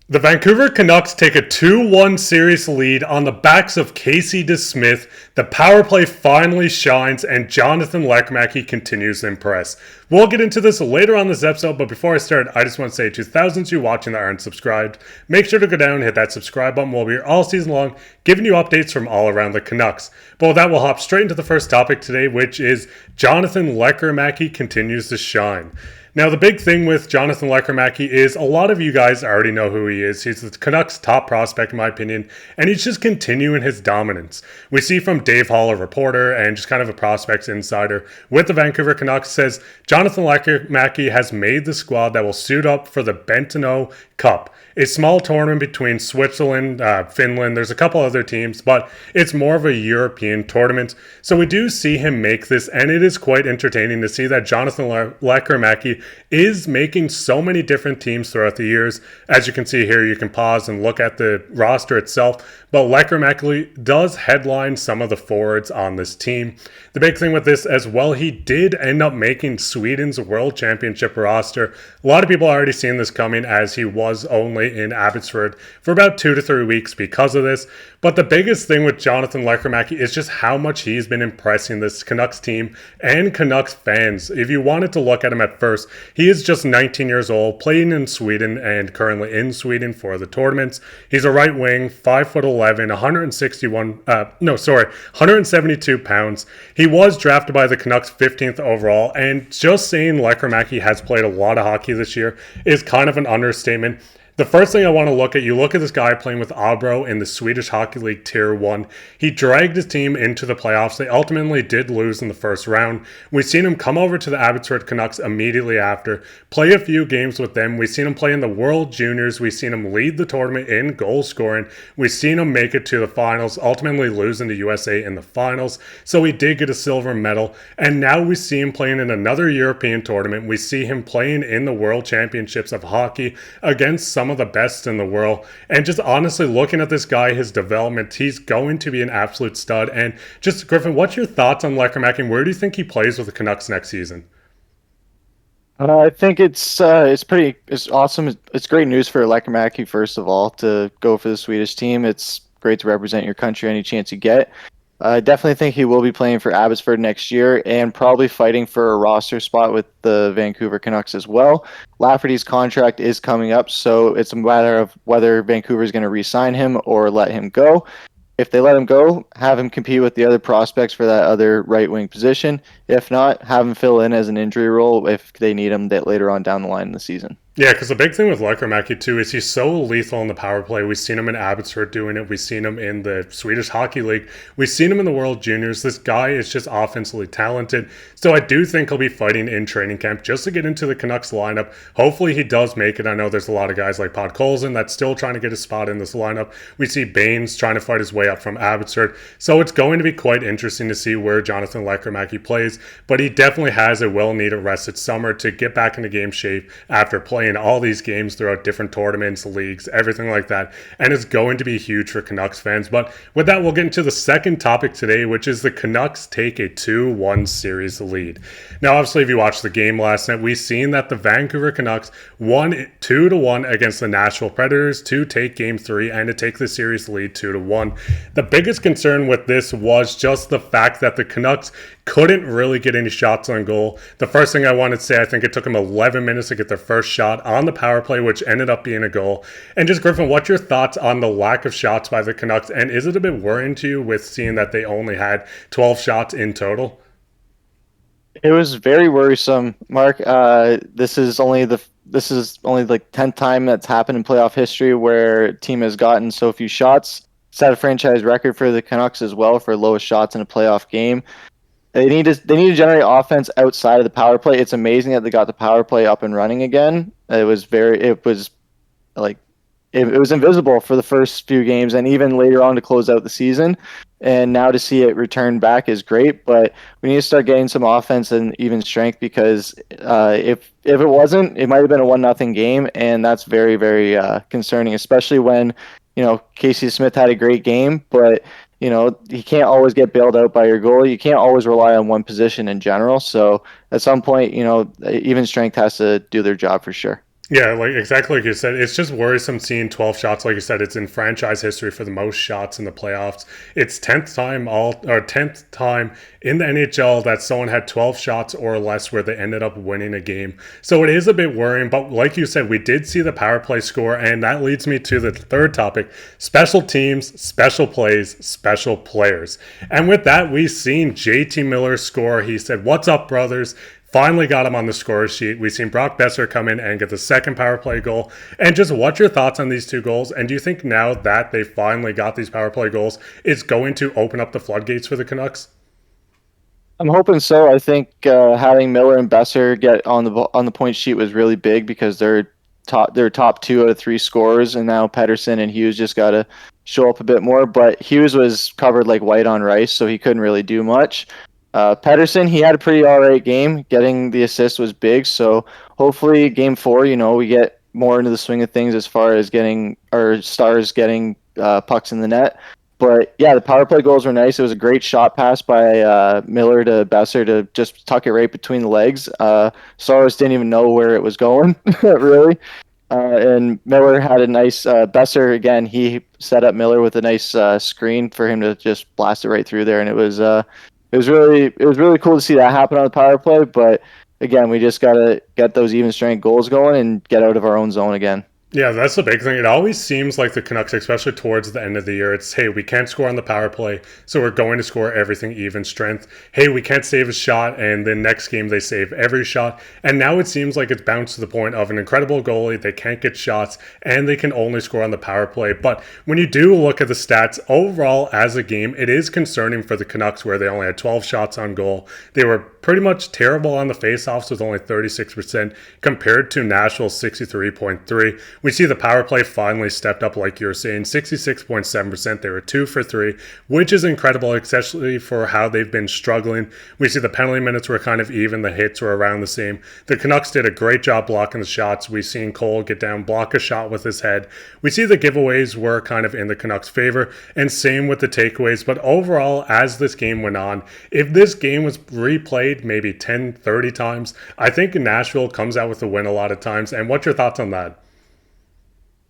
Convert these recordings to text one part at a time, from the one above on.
The Vancouver Canucks take a 2-1 series lead on the backs of Casey DeSmith. The power play finally shines, and Jonathan Lekkerimäki continues to impress. We'll get into this later on this episode, but before I start, I just want to say to thousands of you watching that aren't subscribed, make sure to go down and hit that subscribe button. We'll be here all season long, giving you updates from all around the Canucks. But with that, we'll hop straight into the first topic today, which is Jonathan Lekkerimäki continues to shine. Now, the big thing with Jonathan Lekkerimaki is a lot of you guys already know who he is. He's the Canucks' top prospect, in my opinion, and he's just continuing his dominance. We see from Dave Hall, a reporter and just kind of a prospects insider with the Vancouver Canucks, says Jonathan Lekkerimaki has made the squad that will suit up for the Bentino Cup, a small tournament between Switzerland, Finland. There's a couple other teams, but it's more of a European tournament. So we do see him make this, and it is quite entertaining to see that Jonathan Lekkerimaki is making so many different teams throughout the years. As you can see here, you can pause and look at the roster itself, but Lekkerimaki does headline some of the forwards on this team. The big thing with this as well, he did end up making Sweden's World Championship roster. A lot of people are already seeing this coming, as he was only in Abbotsford for about 2 to 3 weeks because of this. But the biggest thing with Jonathan Lekkerimaki is just how much he's been impressing this Canucks team and Canucks fans. If you wanted to look at him at first, he is just 19 years old, playing in Sweden and currently in Sweden for the tournaments. He's a right wing, 5'11", 172 pounds. He was drafted by the Canucks 15th overall, and just saying Lekkerimaki has played a lot of hockey this year is kind of an understatement. The first thing I want to look at, you look at this guy playing with Abro in the Swedish Hockey League Tier 1. He dragged his team into the playoffs. They ultimately did lose in the first round. We've seen him come over to the Abbotsford Canucks immediately after, play a few games with them. We've seen him play in the World Juniors. We've seen him lead the tournament in goal scoring. We've seen him make it to the finals, ultimately losing to USA in the finals. So he did get a silver medal. And now we see him playing in another European tournament. We see him playing in the World Championships of Hockey against some of the best in the world. And just honestly looking at this guy, his development, he's going to be an absolute stud. And just, Griffin, what's your thoughts on Lekkerimaki, and where do you think he plays with the Canucks next season? I think it's awesome. It's great news for Lekkerimaki, first of all, to go for the Swedish team. It's great to represent your country any chance you get. I definitely think he will be playing for Abbotsford next year and probably fighting for a roster spot with the Vancouver Canucks as well. Lafferty's contract is coming up, so it's a matter of whether Vancouver is going to re-sign him or let him go. If they let him go, have him compete with the other prospects for that other right-wing position. If not, have him fill in as an injury role if they need him later on down the line in the season. Yeah, because the big thing with Lekkerimaki too is he's so lethal in the power play. We've seen him in Abbotsford doing it. We've seen him in the Swedish Hockey League. We've seen him in the World Juniors. This guy is just offensively talented. So I do think he'll be fighting in training camp just to get into the Canucks lineup. Hopefully he does make it. I know there's a lot of guys like Podkolzin that's still trying to get a spot in this lineup. We see Baines trying to fight his way up from Abbotsford. So it's going to be quite interesting to see where Jonathan Lekkerimaki plays. But he definitely has a well-needed rest this summer to get back into game shape after playing all these games throughout different tournaments, leagues, everything like that. And it's going to be huge for Canucks fans. But with that, we'll get into the second topic today, which is the Canucks take a 2-1 series lead. Now, obviously, if you watched the game last night, we've seen that the Vancouver Canucks won 2-1 against the Nashville Predators to take Game 3 and to take the series lead 2-1. The biggest concern with this was just the fact that the Canucks couldn't really get any shots on goal. The first thing I wanted to say, I think it took them 11 minutes to get their first shot on the power play, which ended up being a goal. And just, Griffin, what's your thoughts on the lack of shots by the Canucks? And is it a bit worrying to you with seeing that they only had 12 shots in total? It was very worrisome, Mark. This is only like 10th time that's happened in playoff history where a team has gotten so few shots. Set a franchise record for the Canucks as well for lowest shots in a playoff game. They need to generate offense outside of the power play. It's amazing that they got the power play up and running again. It was invisible for the first few games and even later on to close out the season. And now to see it return back is great, but we need to start getting some offense and even strength because if it wasn't, it might have been a 1-0 game, and that's very, very concerning, especially when Casey DeSmith had a great game, but he can't always get bailed out by your goalie. You can't always rely on one position in general. So at some point, even strength has to do their job for sure. Yeah, like exactly like you said, it's just worrisome seeing 12 shots. Like you said, it's in franchise history for the most shots in the playoffs. It's 10th time in the NHL that someone had 12 shots or less where they ended up winning a game. So it is a bit worrying. But like you said, we did see the power play score, and that leads me to the third topic: special teams, special plays, special players. And with that, we've seen JT Miller score. He said, "What's up, brothers?" Finally got him on the score sheet. We've seen Brock Boeser come in and get the second power play goal. And just what's your thoughts on these two goals? And do you think now that they finally got these power play goals, it's going to open up the floodgates for the Canucks? I'm hoping so. I think having Miller and Besser get on the point sheet was really big because they're top 2 out of 3 scorers, and now Pettersson and Hughes just got to show up a bit more. But Hughes was covered like white on rice, so he couldn't really do much. Pettersson, he had a pretty alright game. Getting the assist was big, so hopefully game 4, we get more into the swing of things as far as getting our stars getting pucks in the net. But yeah, the power play goals were nice. It was a great shot pass by Miller to Boeser to just tuck it right between the legs. Saros didn't even know where it was going, really. And Miller had a nice Boeser again. He set up Miller with a nice screen for him to just blast it right through there, and it was really cool to see that happen on the power play. But again, we just gotta get those even strength goals going and get out of our own zone again. Yeah, that's the big thing. It always seems like the Canucks, especially towards the end of the year, it's, hey, we can't score on the power play, so we're going to score everything even strength. Hey, we can't save a shot, and then next game they save every shot. And now it seems like it's bounced to the point of an incredible goalie. They can't get shots, and they can only score on the power play. But when you do look at the stats, overall as a game, it is concerning for the Canucks where they only had 12 shots on goal. They were pretty much terrible on the faceoffs with only 36% compared to Nashville's 63.3%. We see the power play finally stepped up, like you were saying, 66.7%. They were 2 for 3, which is incredible, especially for how they've been struggling. We see the penalty minutes were kind of even, the hits were around the same. The Canucks did a great job blocking the shots. We've seen Cole get down, block a shot with his head. We see the giveaways were kind of in the Canucks' favor, and same with the takeaways. But overall, as this game went on, if this game was replayed maybe 10, 30 times, I think Nashville comes out with a win a lot of times. And what's your thoughts on that?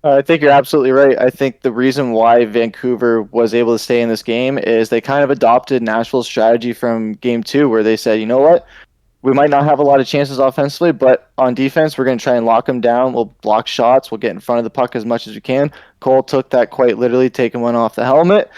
I think you're absolutely right. I think the reason why Vancouver was able to stay in this game is they kind of adopted Nashville's strategy from game 2, where they said, you know what? We might not have a lot of chances offensively, but on defense, we're going to try and lock them down. We'll block shots. We'll get in front of the puck as much as we can. Cole took that quite literally, taking one off the helmet.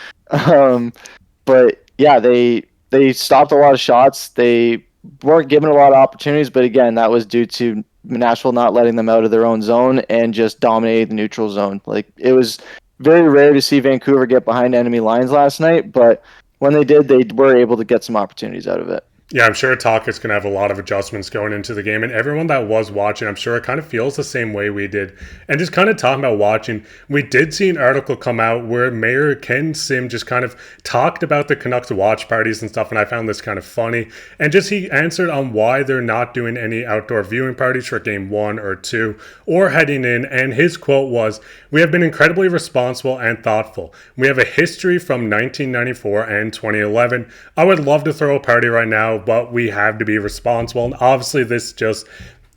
But yeah, they stopped a lot of shots. They weren't given a lot of opportunities, but again, that was due to Nashville not letting them out of their own zone and just dominating the neutral zone. Like, it was very rare to see Vancouver get behind enemy lines last night, but when they did, they were able to get some opportunities out of it. Yeah, I'm sure Tocchet's going to have a lot of adjustments going into the game. And everyone that was watching, I'm sure it kind of feels the same way we did. And just kind of talking about watching, we did see an article come out where Mayor Ken Sim just kind of talked about the Canucks watch parties and stuff. And I found this kind of funny. And just he answered on why they're not doing any outdoor viewing parties for game 1 or 2 or heading in. And his quote was, "We have been incredibly responsible and thoughtful. We have a history from 1994 and 2011. I would love to throw a party right now, but we have to be responsible." And obviously this just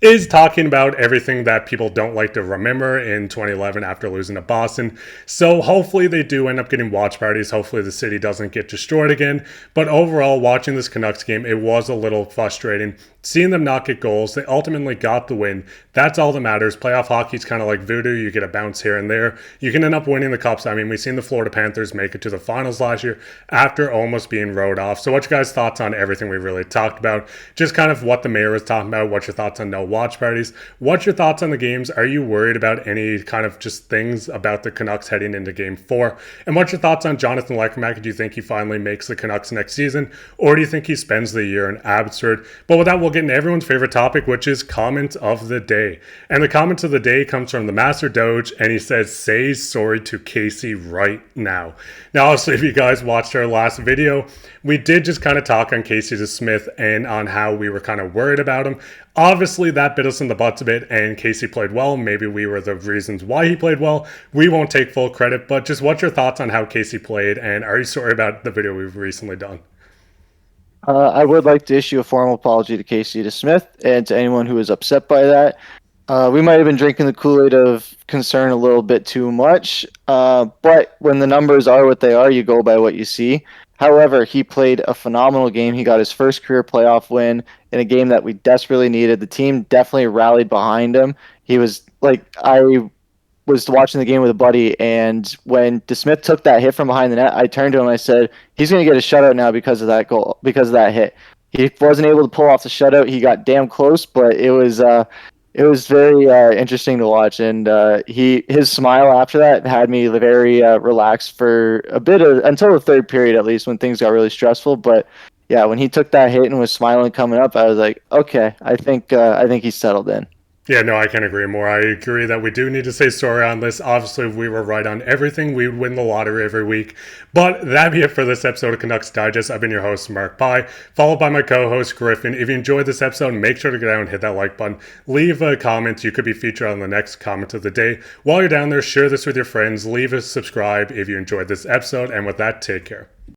is talking about everything that people don't like to remember in 2011 after losing to Boston. So hopefully they do end up getting watch parties. Hopefully the city doesn't get destroyed again. But overall, watching this Canucks game, it was a little frustrating. Seeing them not get goals, they ultimately got the win. That's all that matters. Playoff hockey is kind of like voodoo. You get a bounce here and there. You can end up winning the cups. I mean, we've seen the Florida Panthers make it to the finals last year after almost being rode off. So what's your guys' thoughts on everything we really talked about? Just kind of what the mayor was talking about. What's your thoughts on no watch parties? What's your thoughts on the games? Are you worried about any kind of just things about the Canucks heading into game 4? And what's your thoughts on Jonathan Lekkerimäki? Do you think he finally makes the Canucks next season? Or do you think he spends the year in Abbotsford? But with that, we'll get into everyone's favorite topic, which is comment of the day. And the comment of the day comes from the Master Doge, and he says, "Say sorry to Casey right now." Now, obviously, if you guys watched our last video, we did just kind of talk on Casey DeSmith and on how we were kind of worried about him. Obviously, that bit us in the butts a bit, and Casey played well. Maybe we were the reasons why he played well. We won't take full credit, but just what's your thoughts on how Casey played, and are you sorry about the video we've recently done? I would like to issue a formal apology to Casey DeSmith and to anyone who was upset by that. We might have been drinking the Kool-Aid of concern a little bit too much, but when the numbers are what they are, you go by what you see. However, he played a phenomenal game. He got his first career playoff win in a game that we desperately needed. The team definitely rallied behind him. He was like, I was watching the game with a buddy, and when DeSmith took that hit from behind the net, I turned to him and I said, he's going to get a shutout now because of that goal, because of that hit. He wasn't able to pull off the shutout. He got damn close, but it was very interesting to watch, and his smile after that had me very relaxed for a bit until the third period at least, when things got really stressful. But yeah, when he took that hit and was smiling coming up, I was like, okay, I think he's settled in. Yeah, no, I can't agree more. I agree that we do need to say sorry on this. Obviously, if we were right on everything, we would win the lottery every week. But that'd be it for this episode of Canucks Digest. I've been your host, Mark Pye, followed by my co-host, Griffin. If you enjoyed this episode, make sure to go down and hit that like button. Leave a comment. You could be featured on the next comment of the day. While you're down there, share this with your friends. Leave a subscribe if you enjoyed this episode. And with that, take care.